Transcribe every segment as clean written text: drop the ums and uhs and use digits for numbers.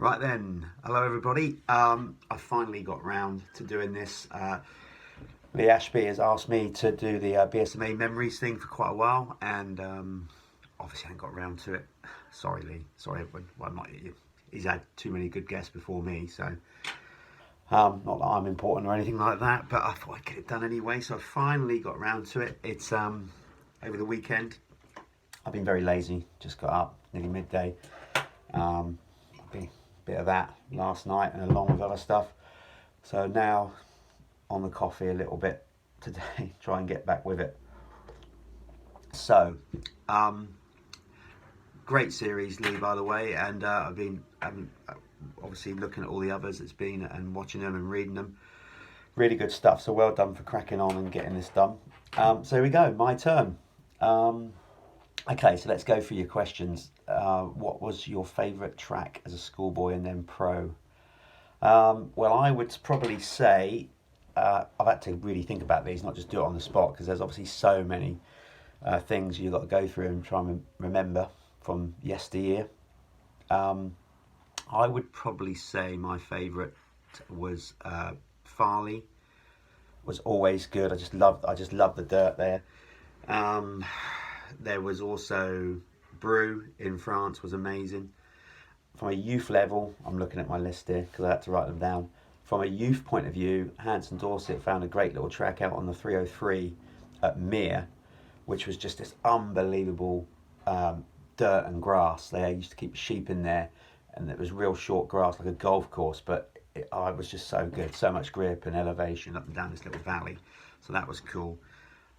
Right then, hello everybody. I finally got round to doing this. Lee Ashby has asked me to do the BSMA memories thing for quite a while, and obviously I haven't got round to it. Sorry, Lee. Sorry, everyone. Well, not you. He's had too many good guests before me, so not that I'm important or anything like that. But I thought I'd get it done anyway, so I finally got round to it. It's over the weekend. I've been very lazy. Just got up nearly midday. Bit of that last night and along with other stuff, so now on the coffee a little bit today. Try and get back with it. So great series, Lee, by the way, and I've been obviously looking at all the others it's been and watching them and reading them. Really good stuff, so well done for cracking on and getting this done. So here we go, my turn. Okay, so let's go through your questions. What was your favourite track as a schoolboy and then pro? Well, I would probably say, I've had to really think about these, not just do it on the spot, because there's obviously so many things you've got to go through and try and remember from yesteryear. I would probably say my favourite was Farley. Was always good. I just loved the dirt there. There was also Brew in France, was amazing. From a youth level, I'm looking at my list here because I had to write them down. From a youth point of view, Hanson Dorset found a great little track out on the 303 at Mere, which was just this unbelievable dirt and grass. They used to keep sheep in there, and it was real short grass, like a golf course, but it was just so good. So much grip and elevation up and down this little valley. So that was cool.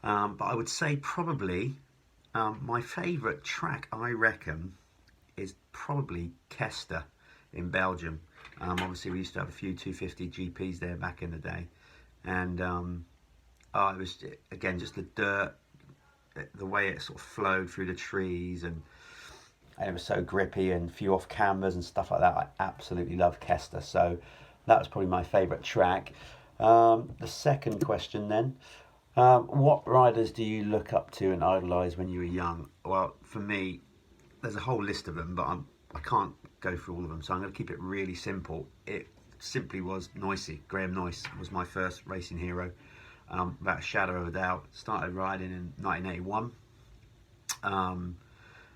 But I would say probably my favourite track, I reckon, is probably Kester in Belgium. Obviously, we used to have a few 250 GPs there back in the day, and it was again just the dirt, the way it sort of flowed through the trees, and it was so grippy and few off cameras and stuff like that. I absolutely love Kester, so that was probably my favourite track. The second question then. What riders do you look up to and idolise when you were young? Well, for me, there's a whole list of them, but I can't go through all of them, so I'm going to keep it really simple. It simply was Noisy. Graham Noyce was my first racing hero, without a shadow of a doubt. Started riding in 1981, and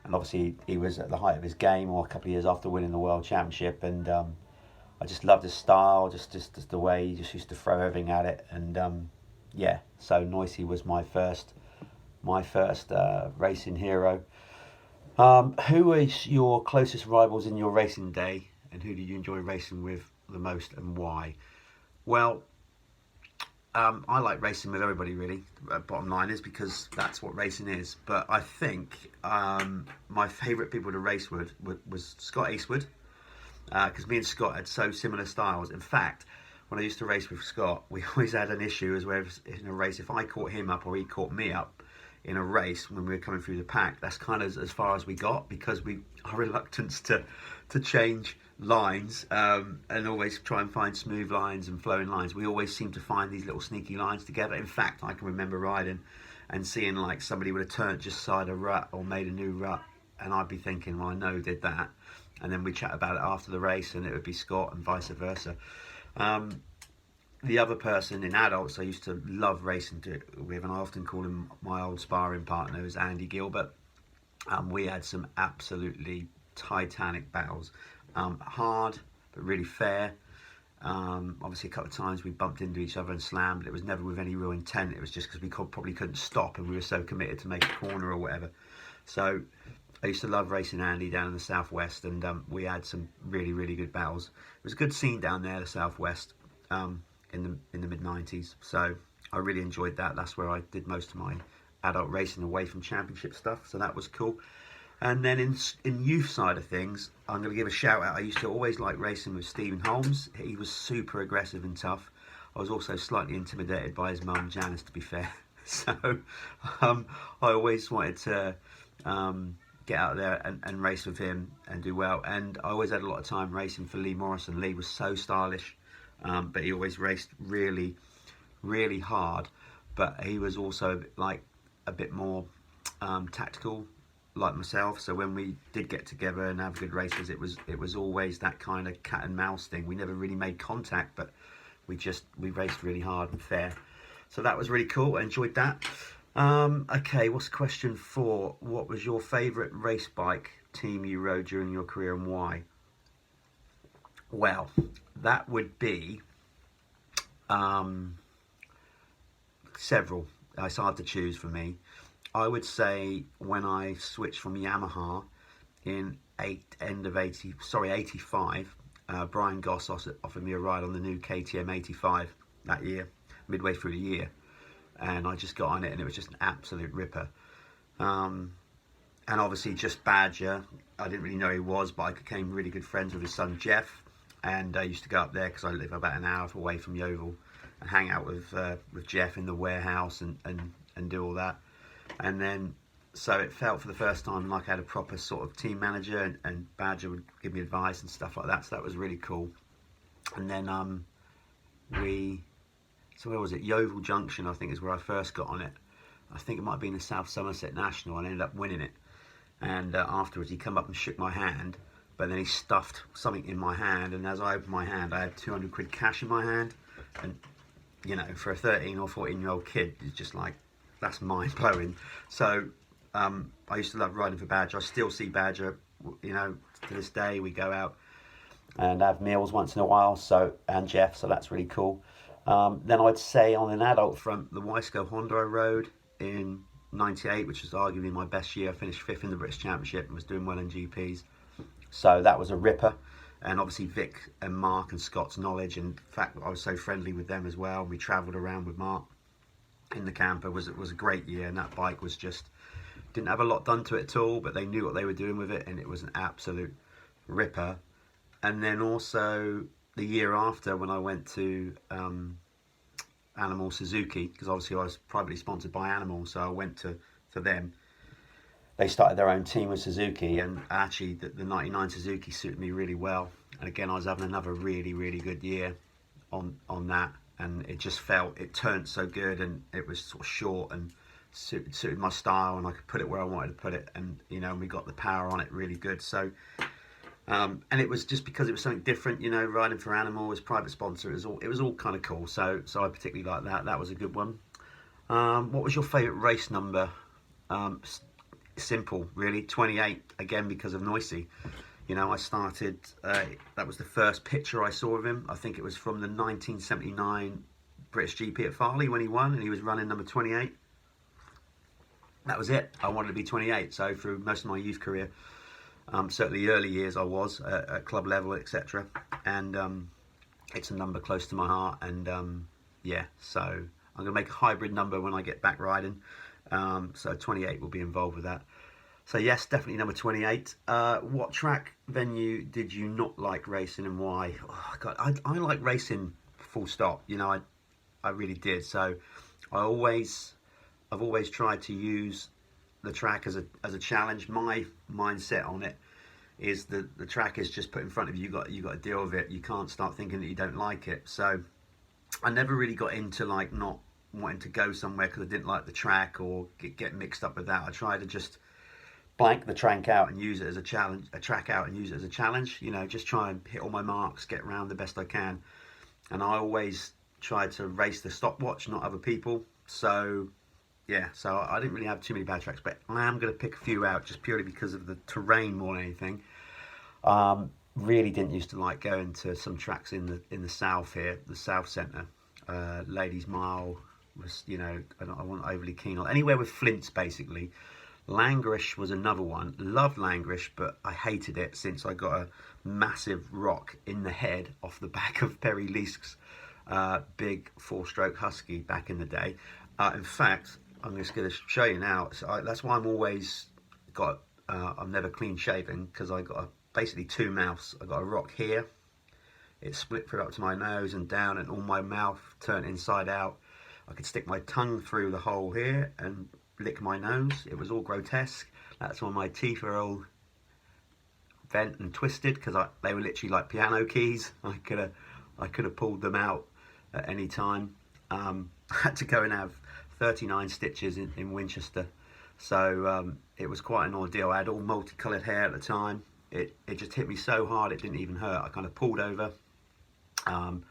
obviously he was at the height of his game, or a couple of years after winning the World Championship, and I just loved his style, just the way he just used to throw everything at it, and yeah, so Noisy was my first racing hero. Who is your closest rivals in your racing day, and who do you enjoy racing with the most, and why? Well, I like racing with everybody, really. Bottom line is, because that's what racing is. But I think my favourite people to race with was Scott Eastwood, because me and Scott had so similar styles. In fact, when I used to race with Scott, we always had an issue as where in a race, if I caught him up or he caught me up in a race when we were coming through the pack, that's kind of as far as we got, because our reluctance to change lines and always try and find smooth lines and flowing lines. We always seem to find these little sneaky lines together. In fact, I can remember riding and seeing like somebody would have turned just side a rut or made a new rut, and I'd be thinking, well, I know did that, and then we chat about it after the race, and it would be Scott, and vice versa. The other person in adults I used to love racing with, and I often call him my old sparring partner, is Andy Gilbert. We had some absolutely titanic battles, hard but really fair. Obviously a couple of times we bumped into each other and slammed, but it was never with any real intent. It was just because we probably couldn't stop, and we were so committed to make a corner or whatever. So I used to love racing Andy down in the southwest, and we had some really good battles. It was a good scene down there, the southwest, in the mid-90s. So I really enjoyed that. That's where I did most of my adult racing away from championship stuff. So that was cool. And then in youth side of things, I'm going to give a shout out. I used to always like racing with Stephen Holmes. He was super aggressive and tough. I was also slightly intimidated by his mum, Janice, to be fair. So I always wanted to get out there and race with him and do well. And I always had a lot of time racing for Lee Morrison. Lee was so stylish, but he always raced really hard. But he was also like a bit more tactical, like myself, so when we did get together and have good races, it was always that kind of cat and mouse thing. We never really made contact, but we raced really hard and fair. So that was really cool. I enjoyed that. Okay, what's question 4? What was your favourite race bike team you rode during your career and why? Well, that would be several. It's hard to choose for me. I would say when I switched from Yamaha in 85, Brian Goss offered me a ride on the new KTM 85 that year, midway through the year, and I just got on it and it was just an absolute ripper. And obviously just Badger, I didn't really know who he was, but I became really good friends with his son Jeff, and I used to go up there because I live about an hour away from Yeovil and hang out with Jeff in the warehouse and do all that. And then so it felt for the first time like I had a proper sort of team manager, and Badger would give me advice and stuff like that, so that was really cool. And then so where was it? Yeovil Junction, I think, is where I first got on it. I think it might have been the South Somerset National, and I ended up winning it. And afterwards he come up and shook my hand, but then he stuffed something in my hand, and as I opened my hand I had 200 quid cash in my hand. And you know, for a 13 or 14 year old kid, it's just like, that's mind blowing. So I used to love riding for Badger. I still see Badger, you know, to this day. We go out and have meals once in a while, so, and Jeff, so that's really cool. Then I'd say on an adult front, the Wiseco Honda I rode in 98, which was arguably my best year. I finished 5th in the British Championship and was doing well in GPs. So that was a ripper. And obviously Vic and Mark and Scott's knowledge, and in fact I was so friendly with them as well. We travelled around with Mark in the camper. Was a great year, and that bike was just, didn't have a lot done to it at all, but they knew what they were doing with it, and it was an absolute ripper. And then also the year after, when I went to Animal Suzuki, because obviously I was privately sponsored by Animal, so I went to them. They started their own team with Suzuki, and actually the 99 Suzuki suited me really well. And again, I was having another really, really good year on that, and it just felt, it turned so good, and it was sort of short and suited my style, and I could put it where I wanted to put it, and you know, we got the power on it really good. So and it was just because it was something different, you know, riding for Animal as private sponsor, it was all kind of cool. So I particularly like that. That was a good one. What was your favourite race number? Simple, really, 28, again because of Noisy. You know, I started, that was the first picture I saw of him. I think it was from the 1979 British GP at Farley when he won, and he was running number 28. That was it. I wanted to be 28. So through most of my youth career, certainly early years I was at club level, etc. And it's a number close to my heart, and yeah, so I'm going to make a hybrid number when I get back riding. So 28 will be involved with that. So yes, definitely number 28. What track venue did you not like racing, and why? Oh God, I like racing full stop. You know, I really did. So I've always tried to use the track as a challenge. My mindset on it is that the track is just put in front of you. You got to deal with it. You can't start thinking that you don't like it. So I never really got into like not wanting to go somewhere because I didn't like the track or get mixed up with that. I tried to just blank the track out and use it as a challenge, you know, just try and hit all my marks, get around the best I can. And I always tried to race the stopwatch, not other people. So yeah, so I didn't really have too many bad tracks, but I am going to pick a few out just purely because of the terrain more than anything. Really didn't used to like going to some tracks in the south here, the south centre. Ladies Mile was, you know, I wasn't overly keen on anywhere with flints basically. Langrish was another one. Loved Langrish, but I hated it since I got a massive rock in the head off the back of Perry Leask's big 4-stroke Husky back in the day. In fact, I'm just going to show you now. So that's why I'm always got, I'm never clean shaven, because I got basically 2 mouths. I got a rock here. It split through up to my nose and down, and all my mouth turned inside out. I could stick my tongue through the hole here and lick my nose. It was all grotesque. That's why my teeth are all bent and twisted, because they were literally like piano keys. I could have pulled them out at any time. I had to go and have 39 stitches in Winchester. So it was quite an ordeal. I had all multicoloured hair at the time. It just hit me so hard it didn't even hurt. I kind of pulled over, and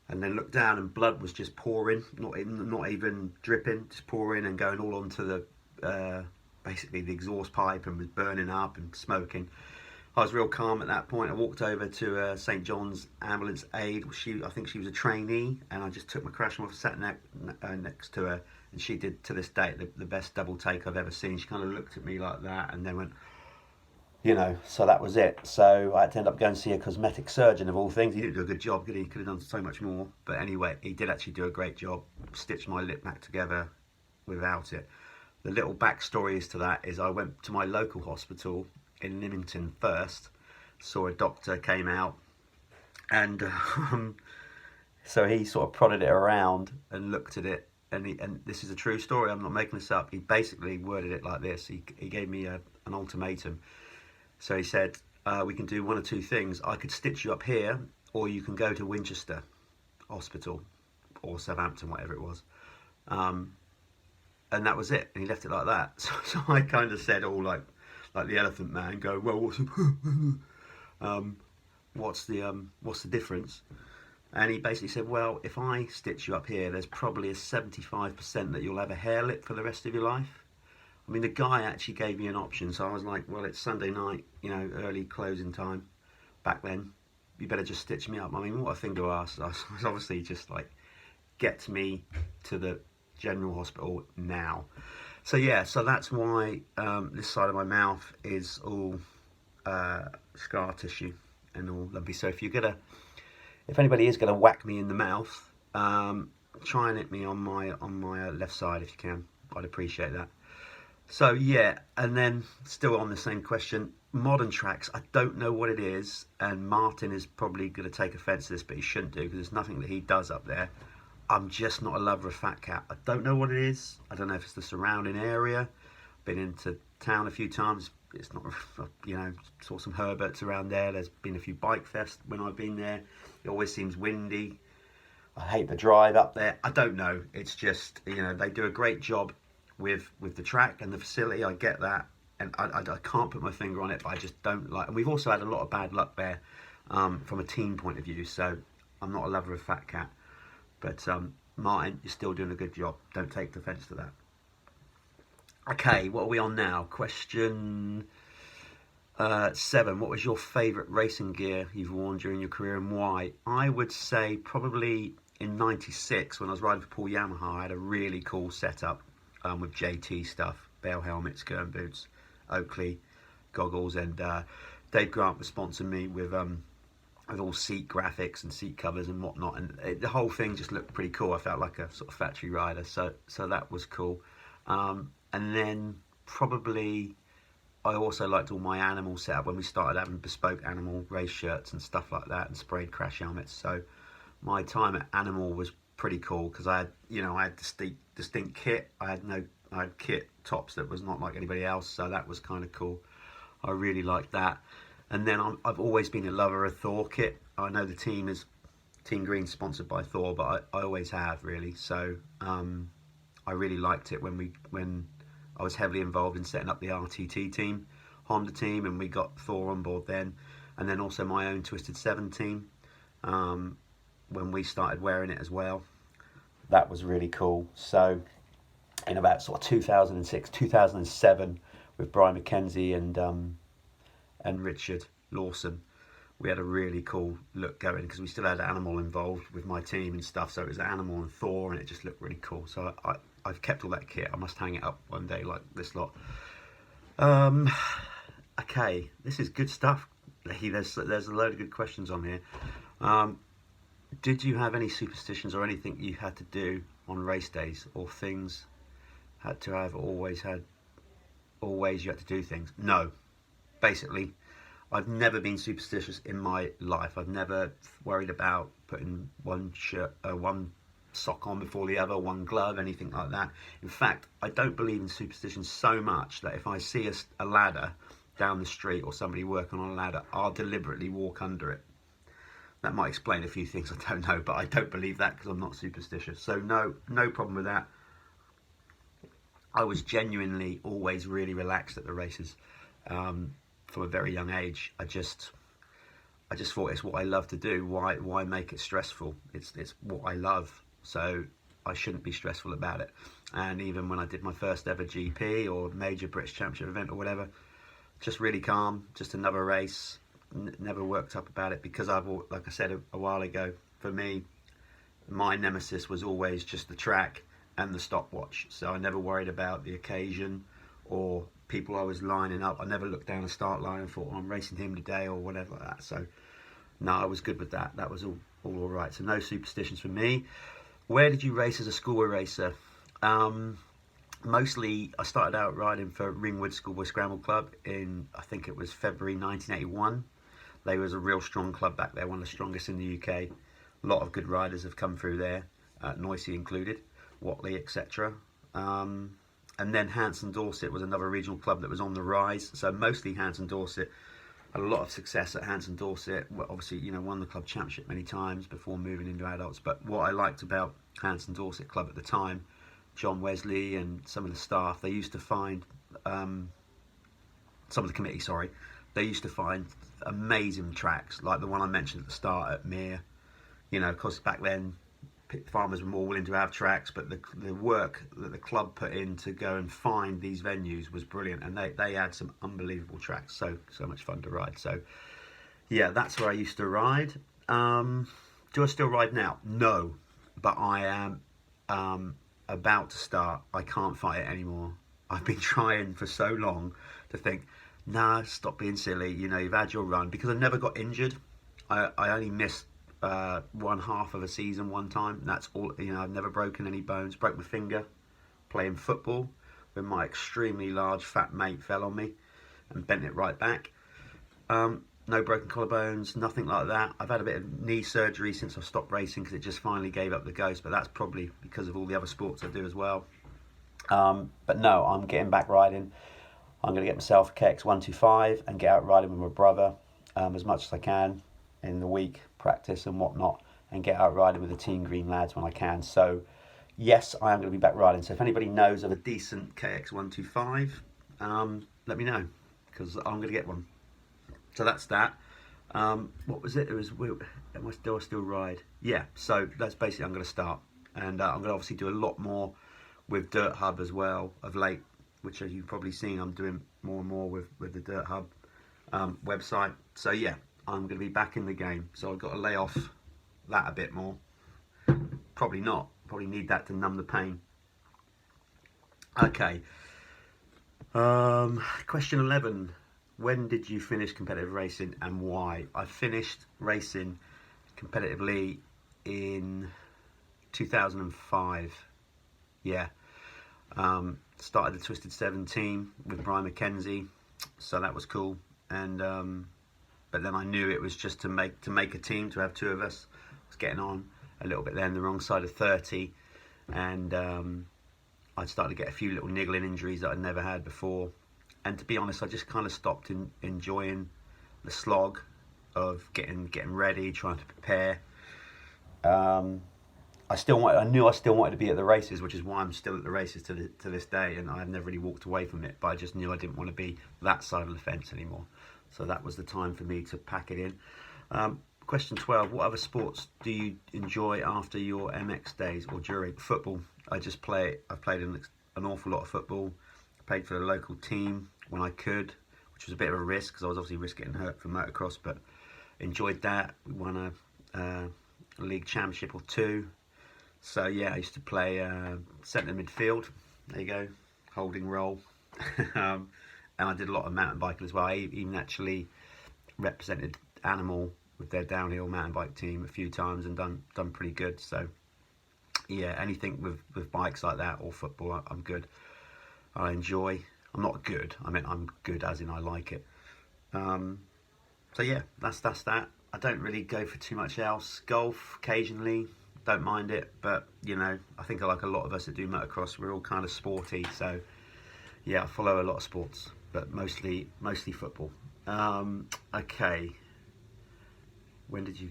then looked down, and blood was just pouring, not even dripping, just pouring and going all onto the basically the exhaust pipe, and was burning up and smoking. I was real calm at that point. I walked over to St John's ambulance aide. I think she was a trainee, and I just took my crash off, sat next to her, and she did, to this day, the best double take I've ever seen. She kind of looked at me like that, and then went, so that was it. So I had to end up going to see a cosmetic surgeon, of all things. He didn't do a good job, he could have done so much more. But anyway, he did actually do a great job, stitched my lip back together without it. The little backstory is to that is I went to my local hospital in Lymington first, saw a doctor, came out, and so he sort of prodded it around and looked at it, and this is a true story, I'm not making this up. He basically worded it like this. He gave me an ultimatum. So he said, we can do one or two things. I could stitch you up here, or you can go to Winchester Hospital or Southampton, whatever it was. And that was it. And he left it like that. So I kind of said, all like the Elephant Man, go, well, what's the difference? And he basically said, well, if I stitch you up here, there's probably a 75% that you'll have a hair lip for the rest of your life. I mean, the guy actually gave me an option, so I was like, well, it's Sunday night, early closing time back then. You better just stitch me up. I mean, what a thing to ask. I was obviously just like, get me to the general hospital now. So yeah, so that's why this side of my mouth is all scar tissue and all lumpy. So if anybody is gonna whack me in the mouth, try and hit me on my left side if you can. I'd appreciate that. So yeah, and then still on the same question, modern tracks, I don't know what it is, and Martin is probably going to take offence to this, but he shouldn't do, because there's nothing that he does up there. I'm just not a lover of fat cat. I don't know what it is. I don't know if it's the surrounding area. Been into town a few times. It's not, saw some Herberts around there. There's been a few bike fests when I've been there. It always seems windy. I hate the drive up there. I don't know. It's just, they do a great job with the track and the facility. I get that, and I can't put my finger on it, but I just don't like. And we've also had a lot of bad luck there from a team point of view. So I'm not a lover of fat cat, but Martin, you're still doing a good job. Don't take offence to that. Okay, what are we on now? Question 7. What was your favourite racing gear you've worn during your career, and why? I would say probably in '96 when I was riding for Paul Yamaha, I had a really cool setup. With JT stuff, Bale helmets, Gurn boots, Oakley goggles, and Dave Grant was sponsoring me with all seat graphics and seat covers and whatnot, and the whole thing just looked pretty cool. I felt like a sort of factory rider, so that was cool. And then probably I also liked all my animal setup when we started having bespoke animal race shirts and stuff like that, and sprayed crash helmets. So my time at Animal was pretty cool, because I had distinct kit. I had kit tops that was not like anybody else, so that was kind of cool. I really liked that. And then I've always been a lover of Thor kit. I know the Team Green sponsored by Thor, but I always have, really. So I really liked it when I was heavily involved in setting up the RTT team, Honda team, and we got Thor on board then, and then also my own Twisted 7 team. When we started wearing it as well, that was really cool. So in about sort of 2006, 2007, with Brian McKenzie and Richard Lawson, we had a really cool look going, because we still had Animal involved with my team and stuff. So it was Animal and Thor, and it just looked really cool. So I've kept all that kit. I must hang it up one day like this lot. Okay, this is good stuff. There's a load of good questions on here. Did you have any superstitions or anything you had to do on race days, or things had to have always you had to do things? No. Basically, I've never been superstitious in my life. I've never worried about putting one sock on before the other, one glove, anything like that. In fact, I don't believe in superstitions so much that if I see a ladder down the street or somebody working on a ladder, I'll deliberately walk under it. That might explain a few things, I don't know, but I don't believe that because I'm not superstitious. So no problem with that. I was genuinely always really relaxed at the races. From a very young age, I just thought it's what I love to do. Why make it stressful? It's what I love, so I shouldn't be stressful about it. And even when I did my first ever GP or major British Championship event or whatever, just really calm, just another race. Never worked up about it, because like I said a while ago, for me, my nemesis was always just the track and the stopwatch. So I never worried about the occasion or people I was lining up. I never looked down the start line and thought, oh, I'm racing him today or whatever like that. So no, I was good with that. That was all right. So no superstitions for me. Where did you race as a schoolboy racer? Mostly I started out riding for Ringwood Schoolboy Scramble Club in, I think it was February 1981. They was a real strong club back there, one of the strongest in the UK. A lot of good riders have come through there, Noisy included, Watley, etc. And then Hanson Dorset was another regional club that was on the rise. So mostly Hanson Dorset. Had a lot of success at Hanson Dorset. Well, obviously, you know, won the club championship many times before moving into adults. But what I liked about Hanson Dorset Club at the time, John Wesley and some of the staff, they used to find, some of the committee, sorry, they used to find amazing tracks, like the one I mentioned at the start at Mere. You know, because back then farmers were more willing to have tracks, but the work that the club put in to go and find these venues was brilliant, and they had some unbelievable tracks. So much fun to ride. So yeah, that's where I used to ride. Do I still ride now? No, but I am about to start. I can't fight it anymore. I've been trying for so long to think, nah, stop being silly. You know, you've had your run, because I never got injured. I only missed one half of a season one time. That's all. You know, I've never broken any bones. Broke my finger playing football when my extremely large fat mate fell on me and bent it right back. No broken collarbones, nothing like that. I've had a bit of knee surgery since I stopped racing, because it just finally gave up the ghost, but that's probably because of all the other sports I do as well. But no, I'm getting back riding. I'm going to get myself a KX125 and get out riding with my brother as much as I can in the week, practice and whatnot, and get out riding with the Team Green lads when I can. So yes, I am going to be back riding. So if anybody knows of a decent KX125, let me know, because I'm going to get one. So that's that. What was it? It was, do I still ride? Yeah, so that's basically, I'm going to start. And I'm going to obviously do a lot more with Dirt Hub as well of late, which, as you've probably seen, I'm doing more and more with the Dirt Hub website. So yeah, I'm going to be back in the game. So I've got to lay off that a bit more. Probably not. Probably need that to numb the pain. Okay. Question 11. When did you finish competitive racing and why? I finished racing competitively in 2005. Yeah. Started the Twisted 17 with Brian McKenzie, so that was cool. And but then I knew it was just to make a team, to have two of us. I was getting on a little bit then, the wrong side of 30, and I'd started to get a few little niggling injuries that I'd never had before. And to be honest, I just kind of stopped enjoying the slog of getting ready, trying to prepare. I knew I still wanted to be at the races, which is why I'm still at the races to this day, and I've never really walked away from it. But I just knew I didn't want to be that side of the fence anymore. So that was the time for me to pack it in. Question 12. What other sports do you enjoy after your MX days or during? Football. I've played an awful lot of football. Played for the local team when I could, which was a bit of a risk, because I was obviously risking getting hurt for motocross, but enjoyed that. We won a league championship or two. So yeah, I used to play centre midfield. There you go, holding role. And I did a lot of mountain biking as well. I even actually represented Animal with their downhill mountain bike team a few times and done pretty good. So yeah, anything with bikes like that or football, I'm good. I enjoy. I'm not good. I mean, I'm good as in I like it. So yeah, that's that. I don't really go for too much else. Golf occasionally, don't mind it, but you know, I think like a lot of us that do motocross, we're all kind of sporty. So yeah, I follow a lot of sports, but mostly football. Okay.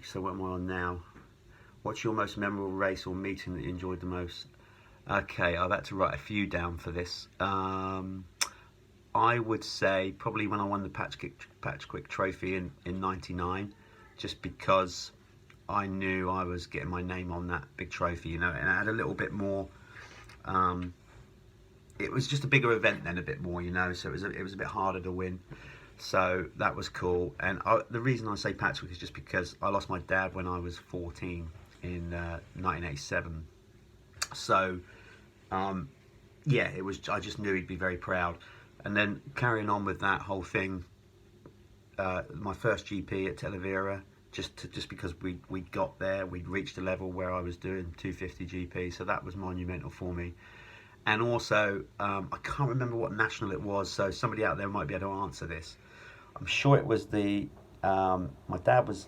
So what am I on now? What's your most memorable race or meeting that you enjoyed the most? Okay, I've had to write a few down for this. I would say probably when I won the Patchquick Trophy in '99, just because I knew I was getting my name on that big trophy, you know, and I had a little bit more. Um, it was just a bigger event then, a bit more, you know, so it was a bit harder to win. So that was cool. And the reason I say Patchwick is just because I lost my dad when I was 14 in 1987. So yeah, it was. I just knew he'd be very proud. And then carrying on with that whole thing, my first GP at Televira, just because we got there, we'd reached a level where I was doing 250 GP, so that was monumental for me. And also, I can't remember what national it was, so somebody out there might be able to answer this. I'm sure it was my dad was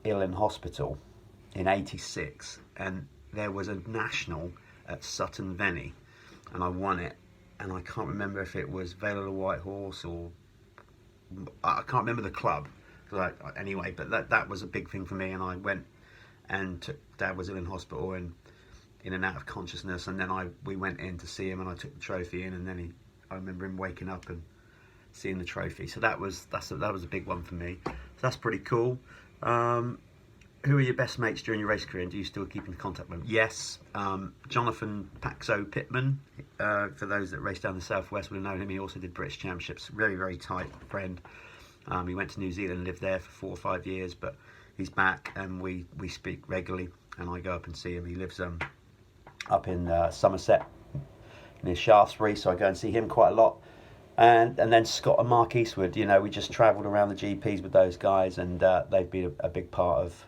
ill in hospital in '86, and there was a national at Sutton Veny, and I won it. And I can't remember if it was Vale of the White Horse or I can't remember the club. Anyway, but that was a big thing for me, and I went and Dad was ill in hospital and in and out of consciousness, and then we went in to see him, and I took the trophy in, and then I remember him waking up and seeing the trophy. So that was a big one for me. So that's pretty cool. Who are your best mates during your race career, and do you still keep in contact with them? Yes, Jonathan Paxo Pittman, for those that race down the southwest would have known him. He also did British Championships. Very, very tight friend. He went to New Zealand, lived there for 4 or 5 years, but he's back, and we speak regularly, and I go up and see him. He lives up in Somerset near Shaftesbury, so I go and see him quite a lot. And then Scott and Mark Eastwood, you know, we just travelled around the GPs with those guys, and they've been a big part of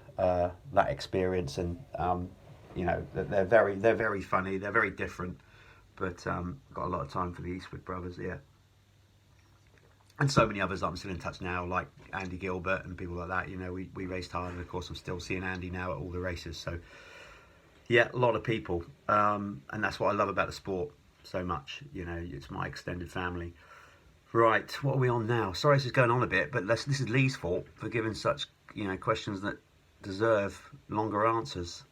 that experience. And you know, they're very funny, they're very different, but got a lot of time for the Eastwood brothers, yeah. And so many others that I'm still in touch now, like Andy Gilbert and people like that. You know, we raced hard, and of course I'm still seeing Andy now at all the races. So yeah, a lot of people, and that's what I love about the sport so much. You know, it's my extended family. Right, what are we on now? Sorry, this is going on a bit, but this is Lee's fault for giving such, you know, questions that deserve longer answers.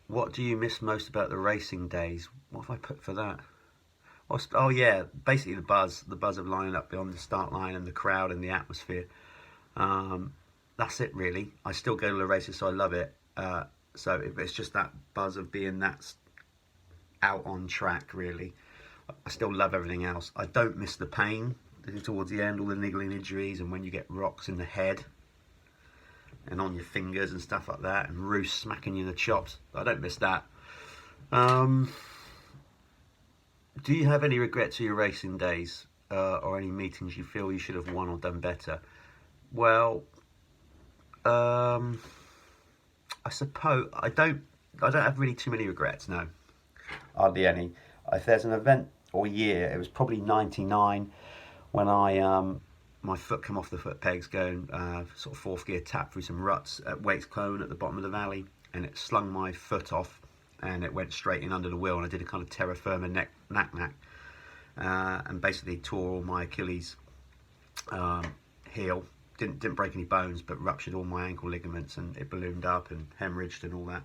What do you miss most about the racing days? What have I put for that? Oh yeah, basically the buzz of lining up beyond the start line and the crowd and the atmosphere. That's it really. I still go to the races, so I love it. So it's just that buzz of being that out on track really. I still love everything else. I don't miss the pain towards the end, all the niggling injuries, and when you get rocks in the head and on your fingers and stuff like that, and Roos smacking you in the chops. I don't miss that. Do you have any regrets of your racing days, or any meetings you feel you should have won or done better? Well, I suppose I don't have really too many regrets. No, hardly any. If there's an event or year, it was probably '99 when my foot come off the foot pegs going sort of fourth gear tap through some ruts at Waits Clone at the bottom of the valley, and it slung my foot off and it went straight in under the wheel, and I did a kind of terra firma knack and basically tore all my Achilles heel. Didn't break any bones, but ruptured all my ankle ligaments, and it ballooned up and hemorrhaged and all that.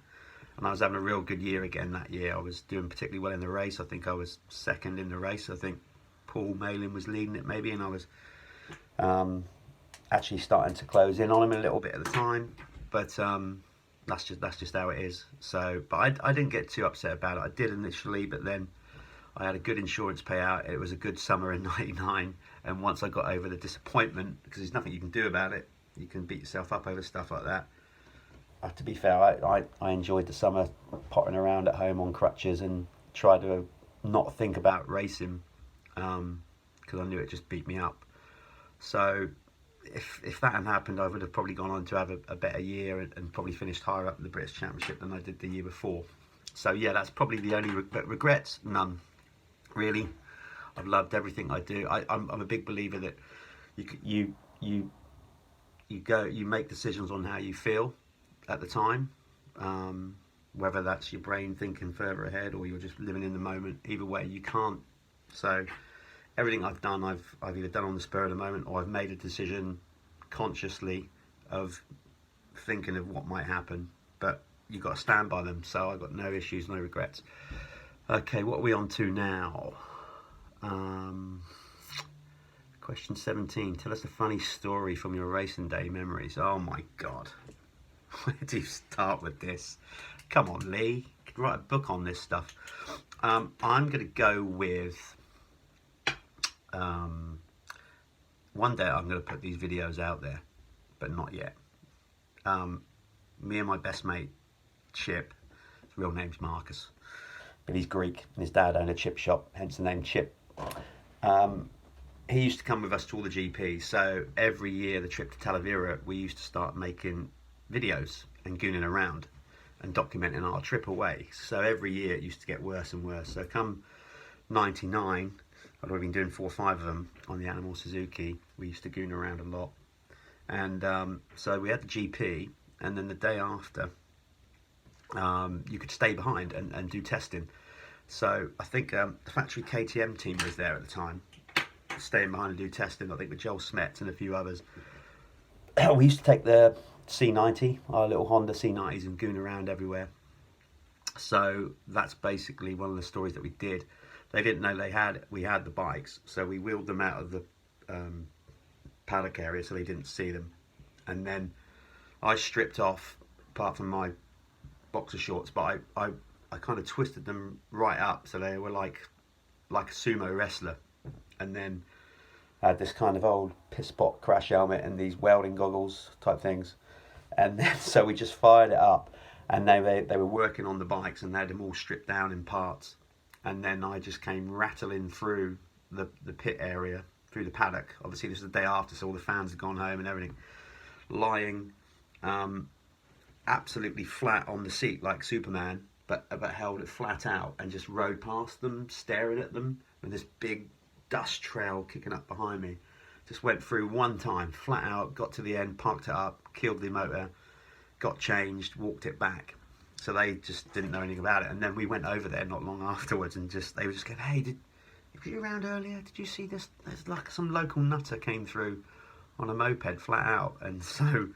And I was having a real good year again that year. I was doing particularly well in the race. I think I was second in the race. I think Paul Malin was leading it maybe, and I was actually starting to close in on him a little bit at the time. But that's just how it is. So, but I didn't get too upset about it. I did initially, but then I had a good insurance payout. It was a good summer in '99, and once I got over the disappointment, because there's nothing you can do about it, you can beat yourself up over stuff like that. To be fair, I enjoyed the summer potting around at home on crutches and tried to not think about racing, because I knew it just beat me up. So if that hadn't happened, I would have probably gone on to have a better year and probably finished higher up in the British Championship than I did the year before. So yeah, that's probably the only regrets. None, really. I've loved everything I do. I'm a big believer that you make decisions on how you feel at the time, whether that's your brain thinking further ahead or you're just living in the moment. Either way, you can't. So everything I've done, I've either done on the spur of the moment, or I've made a decision consciously of thinking of what might happen. But you've got to stand by them. So I got no issues, no regrets. Okay, what are we on to now? Question 17. Tell us a funny story from your racing day memories. Oh my God. Where do you start with this? Come on, Lee. You could write a book on this stuff. I'm going to go with... one day I'm going to put these videos out there, but not yet. Me and my best mate, Chip, his real name's Marcus, but he's Greek, and his dad owned a chip shop, hence the name Chip. He used to come with us to all the GPs, so every year the trip to Talavera, we used to start making videos and gooning around and documenting our trip away. So every year it used to get worse and worse. So come 99, I'd already been doing 4 or 5 of them on the Animal Suzuki. We used to goon around a lot. And so we had the GP, and then the day after, you could stay behind and do testing. So I think the factory KTM team was there at the time, staying behind and do testing, I think with Joel Smets and a few others. We used to take the C90, our little Honda C90s, and goon around everywhere. So that's basically one of the stories that we did. They didn't know we had the bikes, so we wheeled them out of the paddock area so they didn't see them. And then I stripped off, apart from my boxer shorts, but I kind of twisted them right up so they were like a sumo wrestler. And then I had this kind of old piss pot crash helmet and these welding goggles type things. And then so we just fired it up, and they were working on the bikes, and they had them all stripped down in parts. And then I just came rattling through the pit area, through the paddock. Obviously this was the day after, so all the fans had gone home and everything. Lying absolutely flat on the seat like Superman, but held it flat out, and just rode past them, staring at them, with this big dust trail kicking up behind me. Just went through one time, flat out, got to the end, parked it up, killed the motor, got changed, walked it back. So they just didn't know anything about it. And then we went over there not long afterwards, and they were just going, hey, were you around earlier? Did you see this? There's like some local nutter came through on a moped flat out. And so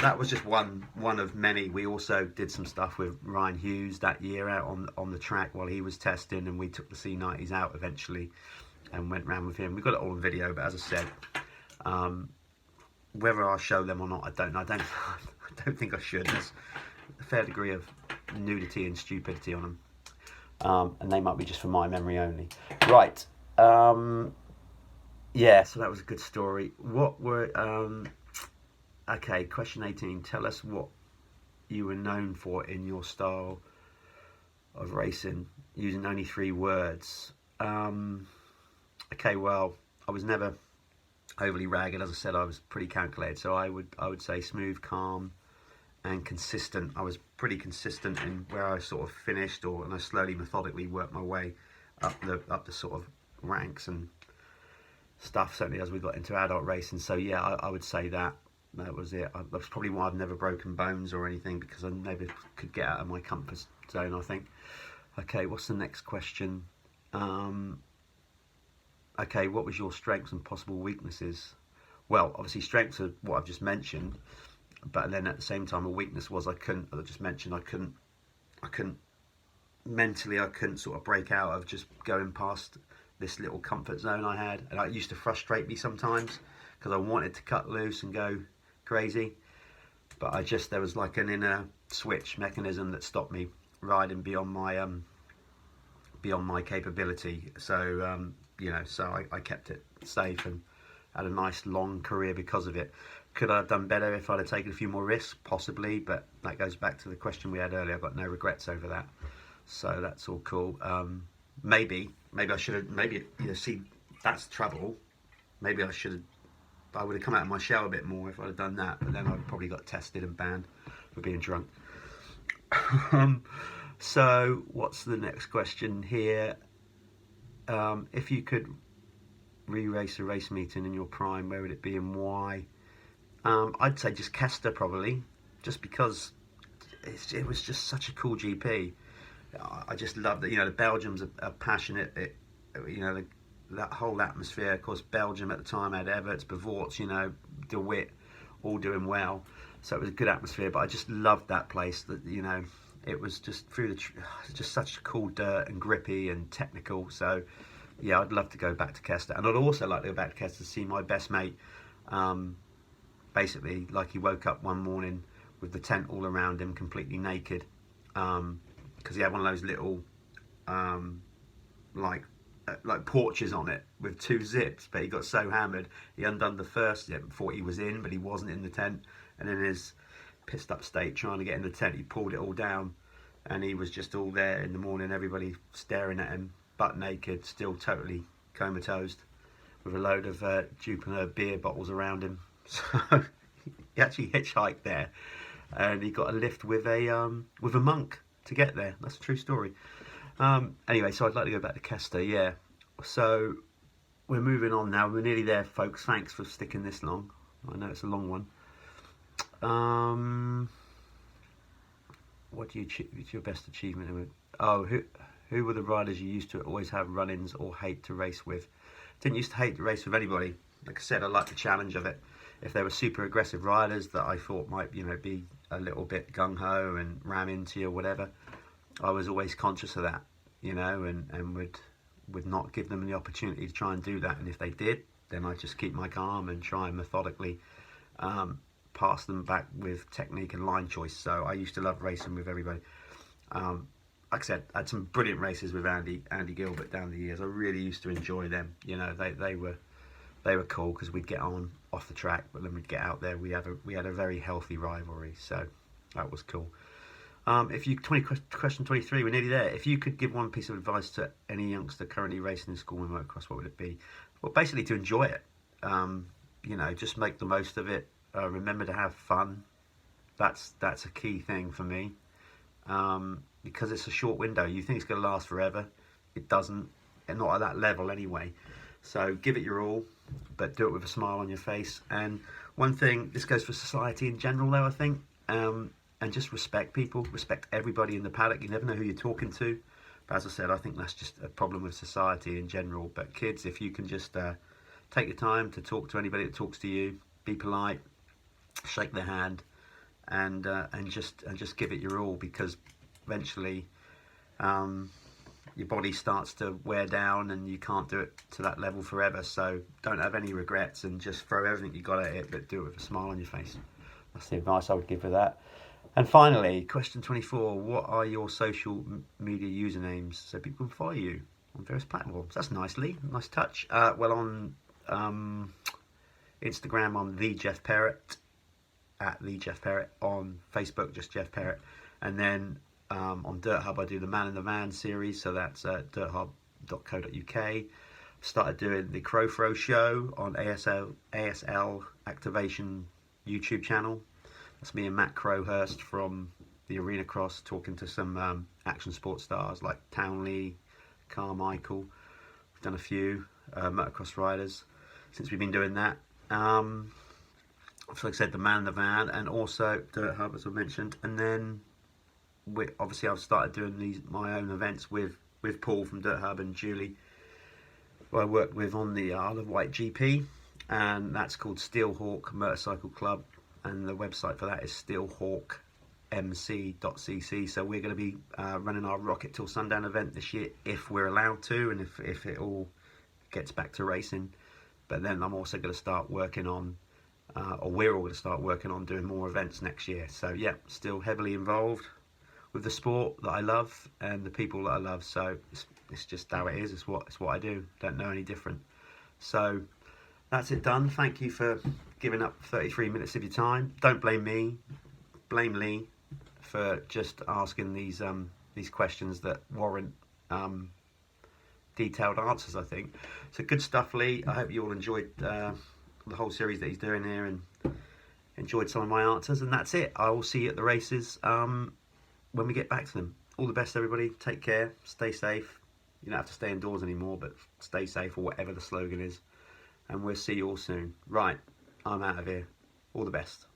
that was just one of many. We also did some stuff with Ryan Hughes that year out on the track while he was testing, and we took the C90s out eventually and went round with him. We got it all on video, but as I said, whether I'll show them or not, I don't know. I don't think I should. There's a fair degree of nudity and stupidity on them, and they might be just for my memory only. Right. Yeah, so that was a good story. What were okay, question 18. Tell us what you were known for in your style of racing, using only 3 words. Okay, well, I was never overly ragged. As I said, I was pretty calculated, so I would say smooth, calm, and consistent. I was pretty consistent in where I sort of finished, and I slowly, methodically worked my way up the sort of ranks and stuff, certainly as we got into adult racing. So yeah, I would say that was it. That's probably why I've never broken bones or anything, because I never could get out of my comfort zone, I think. Okay, what's the next question? Okay, what was your strengths and possible weaknesses? Well, obviously strengths are what I've just mentioned, but then at the same time a weakness was I couldn't mentally sort of break out of just going past this little comfort zone I had, and it used to frustrate me sometimes because I wanted to cut loose and go crazy, but there was like an inner switch mechanism that stopped me riding beyond my capability. So so I kept it safe and had a nice long career because of it. Could I have done better if I'd have taken a few more risks? Possibly, but that goes back to the question we had earlier. I've got no regrets over that, so that's all cool. Maybe I should have, see, that's trouble. Maybe I would have come out of my shell a bit more if I'd have done that, but then I'd probably got tested and banned for being drunk. So what's the next question here? If you could re-race a race meeting in your prime, where would it be and why? I'd say just Kester, probably, just because it was just such a cool GP. I just love that. The Belgians are passionate. That whole atmosphere. Of course, Belgium at the time had Everts, Bevorts, De Witt, all doing well. So it was a good atmosphere, but I just loved that place. That, you know, it was just just such cool dirt and grippy and technical. So yeah, I'd love to go back to Kester, and I'd also like to go back to Kester to see my best mate. Basically, like, he woke up one morning with the tent all around him, completely naked, because he had one of those little like porches on it with 2 zips, but he got so hammered he undone the first zip, thought he was in, but he wasn't in the tent, and in his pissed up state trying to get in the tent, he pulled it all down, and he was just all there in the morning, everybody staring at him, butt naked, still totally comatose, with a load of Jupiler beer bottles around him. So he actually hitchhiked there, and he got a lift with a monk to get there. That's a true story. Anyway, so I'd like to go back to Kester, yeah. So we're moving on now. We're nearly there, folks. Thanks for sticking this long. I know it's a long one. What's your best achievement? Oh, who were the riders you used to always have run-ins or hate to race with? Didn't used to hate to race with anybody. Like I said, I liked the challenge of it. If there were super aggressive riders that I thought might, you know, be a little bit gung-ho and ram into you or whatever, I was always conscious of that, you know, and would not give them the opportunity to try and do that. And if they did, then I'd just keep my calm and try and methodically pass them back with technique and line choice. So I used to love racing with everybody. Like I said, I had some brilliant races with Andy Gilbert down the years. I really used to enjoy them. You know, they were cool because we'd get on off the track, but then we'd get out there. We had a very healthy rivalry, so that was cool. Question 23, we're nearly there. If you could give one piece of advice to any youngster currently racing in school in motocross, what would it be? Well, basically to enjoy it. You know, just make the most of it. Remember to have fun. That's a key thing for me. Because it's a short window. You think it's going to last forever. It doesn't. And not at that level anyway. So give it your all, but do it with a smile on your face. And one thing, this goes for society in general though, I think, and just respect people, respect everybody in the paddock. You never know who you're talking to. But as I said, I think that's just a problem with society in general. But kids, if you can just take your time to talk to anybody that talks to you, be polite, shake their hand, and just give it your all, because eventually your body starts to wear down and you can't do it to that level forever. So don't have any regrets and just throw everything you got at it, but do it with a smile on your face. That's the advice I would give for that. And finally, question 24, what are your social media usernames so people can follow you on various platforms? That's nice touch. Well, on Instagram, I'm the Jeff Perrett, at the Jeff Perrett. On Facebook, just Jeff Perrett. And then on Dirt Hub, I do the Man in the Van series, so that's dirthub.co.uk. Started doing the Crowthrow show on ASL Activation YouTube channel. That's me and Matt Crowhurst from the Arena Cross talking to some action sports stars like Townley, Carmichael. We've done a few motocross riders since we've been doing that. So like I said, the Man in the Van, and also Dirt Hub, as I mentioned. And then obviously I've started doing my own events with Paul from Dirt Hub and Julie, who I worked with on the Isle of Wight GP, and that's called Steelhawk Motorcycle Club, and the website for that is steelhawkmc.cc. So we're going to be running our Rocket Till Sundown event this year, if we're allowed to, and if it all gets back to racing. But then I'm also going to start working on, or we're all going to start working on doing more events next year. So yeah, still heavily involved with the sport that I love and the people that I love. So it's just how it is. It's what I do. Don't know any different. So that's it done. Thank you for giving up 33 minutes of your time. Don't blame me. Blame Lee for just asking these questions that warrant detailed answers, I think. So good stuff, Lee. I hope you all enjoyed the whole series that he's doing here and enjoyed some of my answers. And that's it. I will see you at the races when we get back to them. All the best, everybody. Take care. Stay safe. You don't have to stay indoors anymore, but stay safe, or whatever the slogan is. And we'll see you all soon. Right, I'm out of here. All the best.